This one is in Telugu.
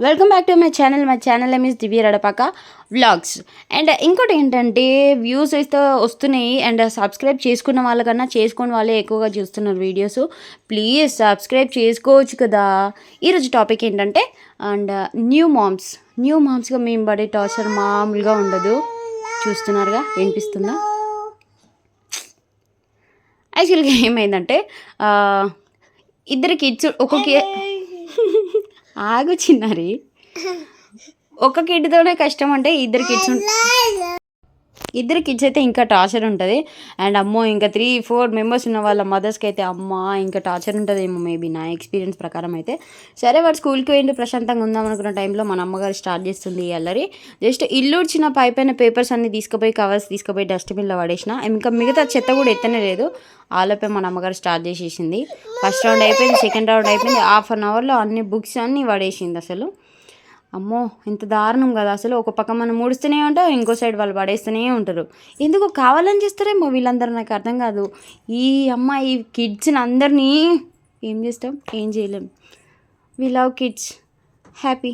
Welcome back to my channel name is Divya Radapaka vlogs. And ఇంకోటి ఏంటంటే వ్యూస్ అయితే వస్తున్నాయి అండ్ సబ్స్క్రైబ్ చేసుకున్న వాళ్ళకన్నా చేసుకున్న వాళ్ళే ఎక్కువగా చూస్తున్నారు వీడియోస్. ప్లీజ్ సబ్స్క్రైబ్ చేసుకోవచ్చు కదా. ఈరోజు టాపిక్ ఏంటంటే అండ్ న్యూ మామ్స్గా మేము పడే టార్చర్ మామూలుగా ఉండదు. చూస్తున్నారుగా, వినిపిస్తుందా? యాక్చువల్గా ఏమైందంటే ఇద్దరు కిడ్స్ ఆగు చిన్నారి, ఒక కిడ్తోనే కష్టం అంటే ఇద్దరు కిడ్స్ అయితే ఇంకా టార్చర్ ఉంటుంది. అండ్ అమ్మో, ఇంకా 3-4 మెంబర్స్ ఉన్న వాళ్ళ మదర్స్కి అయితే అమ్మ ఇంకా టార్చర్ ఉంటుందేమో మేబీ, నా ఎక్స్పీరియన్స్ ప్రకారం అయితే. సరే, వాడు స్కూల్కి వెళ్ళి ప్రశాంతంగా ఉందాం అనుకున్న టైంలో మన అమ్మగారు స్టార్ట్ చేస్తుంది అల్లరి. జస్ట్ ఇల్లు ఉడిచిన పైన పేపర్స్ అన్ని కవర్స్ తీసుకుపోయి డస్ట్బిన్లో పడేసిన. ఇంకా మిగతా చెత్త కూడా ఎత్తనే లేదు. ఆలోపే మన అమ్మగారు స్టార్ట్ చేసేసింది. ఫస్ట్ రౌండ్ అయిపోయింది, సెకండ్ రౌండ్ అయిపోయింది. హాఫ్ అన్ అవర్లో అన్ని బుక్స్ అన్నీ పడేసింది. అసలు అమ్మో, ఎంత దారుణం కదా. అసలు ఒక పక్క మనం ముడుస్తూనే ఉంటాం, ఇంకో సైడ్ వాళ్ళు పడేస్తూనే ఉంటారు. ఎందుకు కావాలని చేస్తారేమో వీళ్ళందరూ, నాకు అర్థం కాదు. ఈ అమ్మాయి కిడ్స్ని అందరినీ ఏం చేస్తాం, ఏం చేయలేం. We love kids. హ్యాపీ.